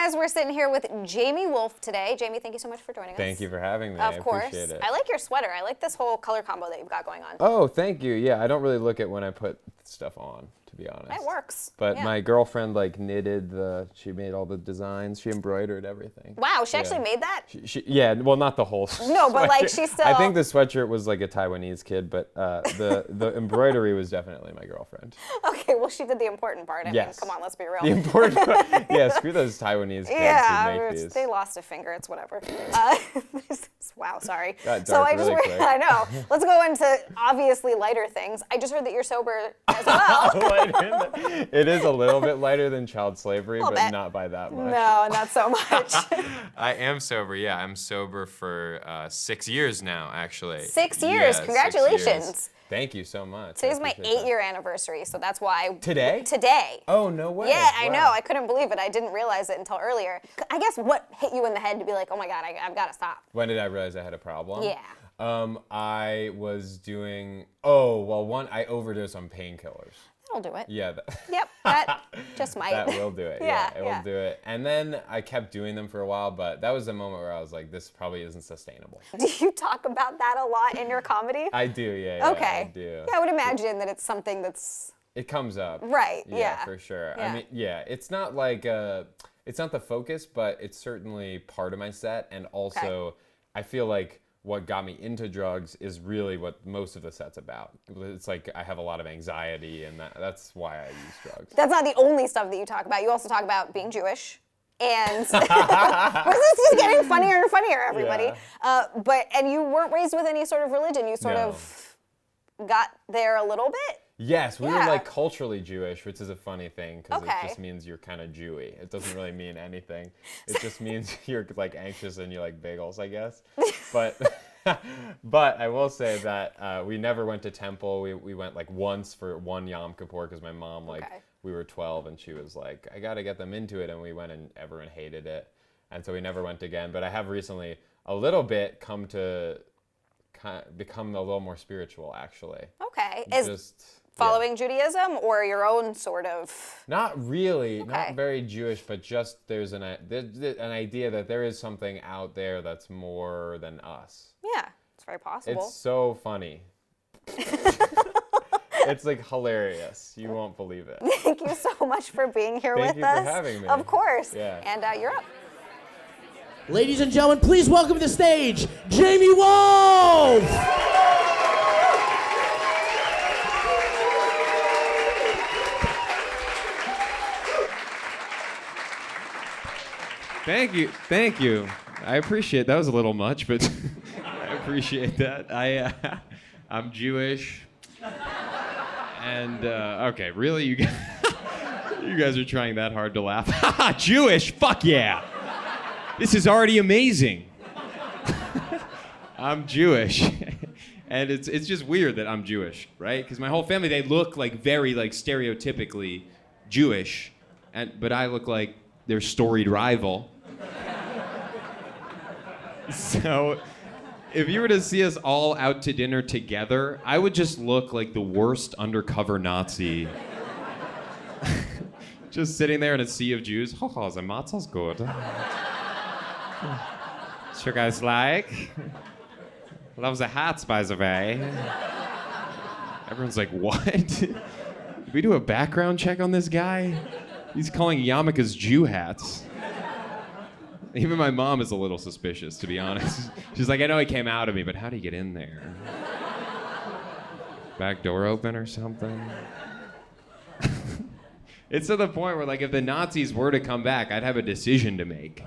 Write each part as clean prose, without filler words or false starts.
guys, we're sitting here with Jamie Wolf today. Jamie, thank you so much for joining us. Thank you for having me. Of course. I appreciate it. I like your sweater. I like this whole color combo that you've got going on. Oh, thank you. Yeah, I don't really look at when I put stuff on, to be honest. It works. But yeah. my girlfriend she made all the designs. She embroidered everything. Wow, she actually made that? Yeah, well, not the whole No, but like sweatshirt. she still... I think the sweatshirt was like a Taiwanese kid, but the embroidery was definitely my girlfriend. Okay, well, she did the important part. I mean, Yes. come on, let's be real. The important part. Yeah, screw those Taiwanese kids who make these. They lost a finger. It's whatever. Wow, sorry. Got dark really quick. I know. Let's go into obviously lighter things. I just heard that you're sober as well. It is a little bit lighter than child slavery, but bit. not by that much. No, not so much. I am sober, yeah. I'm sober for 6 years now, actually. 6 years. Yeah, Congratulations. 6 years. Thank you so much. Today's my 8-year anniversary, so that's why. Today? Today. Oh, no way. Yeah, I Wow. know. I couldn't believe it. I didn't realize it until earlier. I guess what hit you in the head to be like, oh my God, I've got to stop? When did I realize I had a problem? Yeah. I was doing, I overdosed on painkillers. That'll do it. Yeah. Yep, that just might. That will do it. Yeah, It will do it. And then I kept doing them for a while, but that was the moment where I was like, this probably isn't sustainable. Do you talk about that a lot in your comedy? I do, yeah. Okay. I do. Yeah, I would imagine that it's something that's... It comes up. Right, yeah. Yeah, for sure. Yeah. I mean, yeah, it's not like, it's not the focus, but it's certainly part of my set. And also, I feel like what got me into drugs is really what most of the set's about. It's like I have a lot of anxiety, and that's why I use drugs. That's not the only stuff that you talk about. You also talk about being Jewish. And this is just getting funnier and funnier, everybody. Yeah. And you weren't raised with any sort of religion. You sort of got there a little bit. Yes, we were Yeah. like culturally Jewish, which is a funny thing because Okay. it just means you're kind of Jewy. It doesn't really mean anything. It just means you're like anxious and you like bagels, I guess. But but I will say that we never went to temple. We went like once for one Yom Kippur because my mom we were 12 and she was like, I got to get them into it, and we went and everyone hated it, and so we never went again. But I have recently a little bit become a little more spiritual, actually. Okay. Following Judaism or your own sort of? Not really, not very Jewish, but just there's an idea that there is something out there that's more than us. Yeah, it's very possible. It's so funny. It's like hilarious. You won't believe it. Thank you so much for being here with us. Thank you for having me. Of course. Yeah. And you're up. Ladies and gentlemen, please welcome to the stage, Jamie Wolf! Thank you. I appreciate it. That was a little much, but I appreciate that. I'm Jewish. And, okay, really? You guys are trying that hard to laugh. Jewish? Fuck yeah! This is already amazing. I'm Jewish. And it's just weird that I'm Jewish, right? Because my whole family, they look like very like stereotypically Jewish, but I look like their storied rival. So if you were to see us all out to dinner together, I would just look like the worst undercover Nazi. Just sitting there in a sea of Jews. Oh, the matzah's good. What you guys like? Love the hats, by the way. Everyone's like, what? Did we do a background check on this guy? He's calling yarmulkes Jew hats. Even my mom is a little suspicious, to be honest. She's like, I know he came out of me, but how'd he get in there? Back door open or something? It's to the point where, like, if the Nazis were to come back, I'd have a decision to make.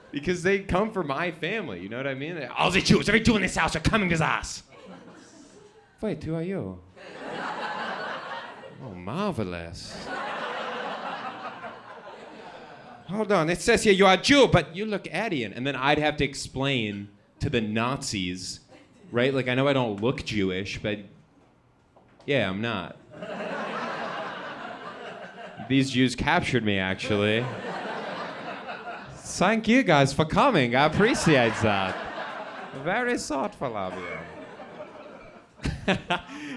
Because they come for my family, you know what I mean? All the Jews, every Jew in this house are coming to us. Wait, who are you? Oh, marvelous. Hold on, it says here you are Jew, but you look Aryan. And then I'd have to explain to the Nazis, right? Like, I know I don't look Jewish, but yeah, I'm not. These Jews captured me, actually. Thank you guys for coming. I appreciate that. Very thoughtful of you.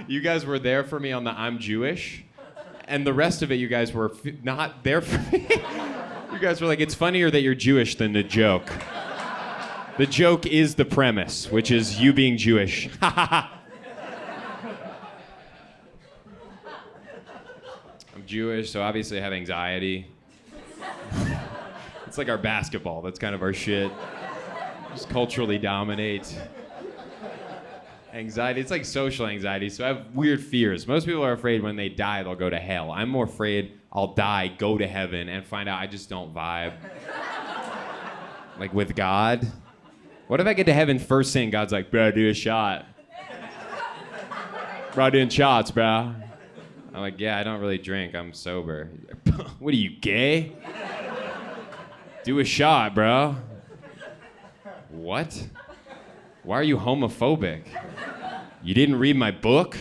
You guys were there for me on the I'm Jewish. And the rest of it, you guys were not there for me. You guys were like, it's funnier that you're Jewish than the joke. The joke is the premise, which is you being Jewish. I'm Jewish, so obviously I have anxiety. It's like our basketball. That's kind of our shit. Just culturally dominate. Anxiety, it's like social anxiety, so I have weird fears. Most people are afraid when they die, they'll go to hell. I'm more afraid I'll die, go to heaven, and find out I just don't vibe. Like with God. What if I get to heaven first thing, God's like, bro, do a shot. Bro, doing shots, bro. I'm like, yeah, I don't really drink, I'm sober. What are you, gay? Do a shot, bro. What? Why are you homophobic? You didn't read my book?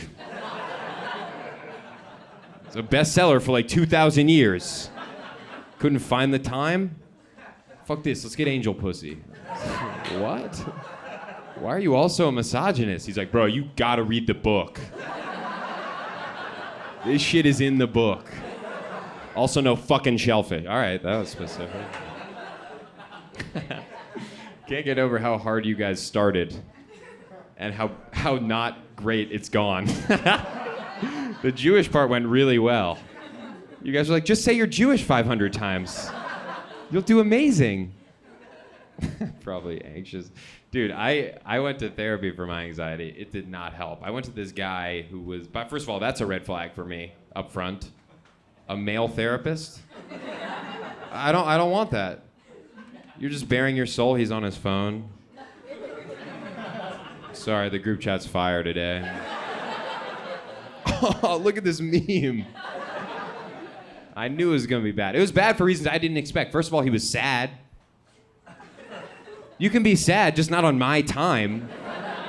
It's a bestseller for like 2,000 years. Couldn't find the time? Fuck this, let's get angel pussy. What? Why are you also a misogynist? He's like, bro, you gotta read the book. This shit is in the book. Also no fucking shellfish. All right, that was specific. Can't get over how hard you guys started and how not great it's gone. The Jewish part went really well. You guys were like, just say you're Jewish 500 times. You'll do amazing. Probably anxious. Dude, I went to therapy for my anxiety. It did not help. I went to this guy who was, but first of all, that's a red flag for me up front. A male therapist? I don't want that. You're just bearing your soul. He's on his phone. Sorry, the group chat's fire today. Oh, look at this meme. I knew it was gonna be bad. It was bad for reasons I didn't expect. First of all, he was sad. You can be sad, just not on my time,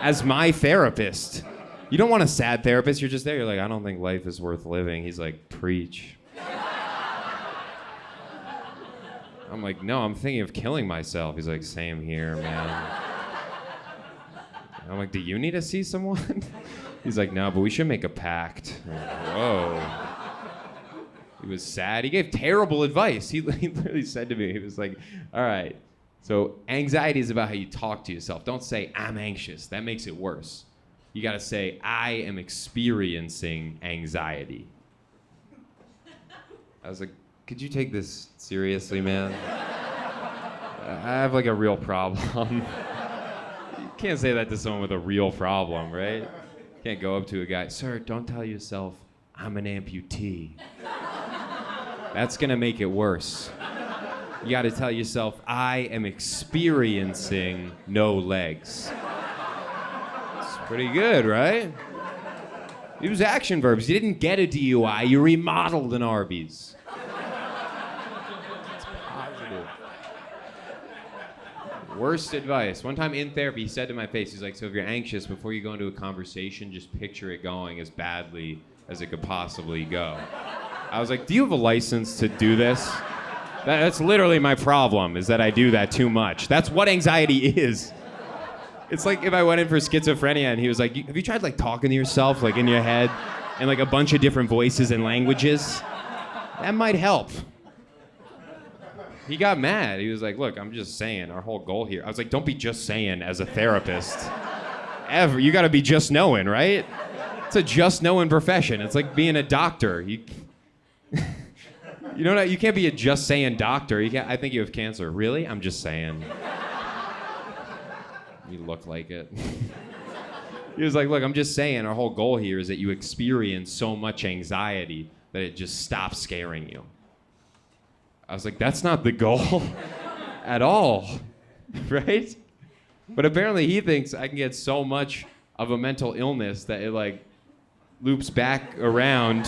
as my therapist. You don't want a sad therapist. You're just there. You're like, I don't think life is worth living. He's like, preach. I'm like, no, I'm thinking of killing myself. He's like, same here, man. I'm like, do you need to see someone? He's like, no, but we should make a pact. Like, whoa. He was sad. He gave terrible advice. He literally said to me, he was like, all right, so anxiety is about how you talk to yourself. Don't say, I'm anxious. That makes it worse. You got to say, I am experiencing anxiety. I was like, could you take this seriously, man? I have like a real problem. You can't say that to someone with a real problem, right? You can't go up to a guy, sir, don't tell yourself I'm an amputee. That's gonna make it worse. You gotta tell yourself, I am experiencing no legs. It's pretty good, right? Use action verbs. You didn't get a DUI, you remodeled an Arby's. Worst advice. One time in therapy, he said to my face, he's like, so if you're anxious, before you go into a conversation, just picture it going as badly as it could possibly go. I was like, do you have a license to do this? That's literally my problem, is that I do that too much. That's what anxiety is. It's like if I went in for schizophrenia and he was like, have you tried like talking to yourself like in your head in like a bunch of different voices and languages? That might help. He got mad. He was like, look, I'm just saying, our whole goal here. I was like, don't be just saying as a therapist. Ever. You gotta be just knowing, right? It's a just knowing profession. It's like being a doctor. You know what? You can't be a just saying doctor. You can't, I think you have cancer. Really? I'm just saying. You look like it. He was like, look, I'm just saying, our whole goal here is that you experience so much anxiety that it just stops scaring you. I was like, that's not the goal at all, right? But apparently he thinks I can get so much of a mental illness that it like loops back around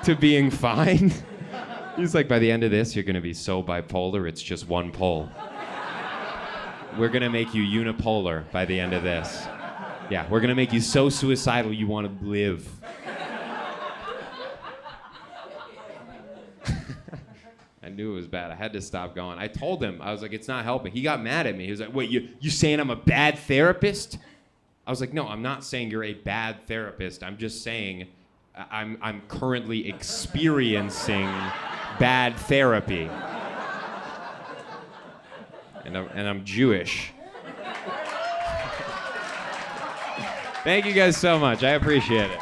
to being fine. He's like, by the end of this, you're gonna be so bipolar, it's just one pole. We're gonna make you unipolar by the end of this. Yeah, we're gonna make you so suicidal you wanna live. I knew it was bad. I had to stop going. I told him, I was like, it's not helping. He got mad at me. He was like, wait, you saying I'm a bad therapist? I was like, no, I'm not saying you're a bad therapist. I'm just saying I'm currently experiencing bad therapy. And I'm Jewish. Thank you guys so much. I appreciate it.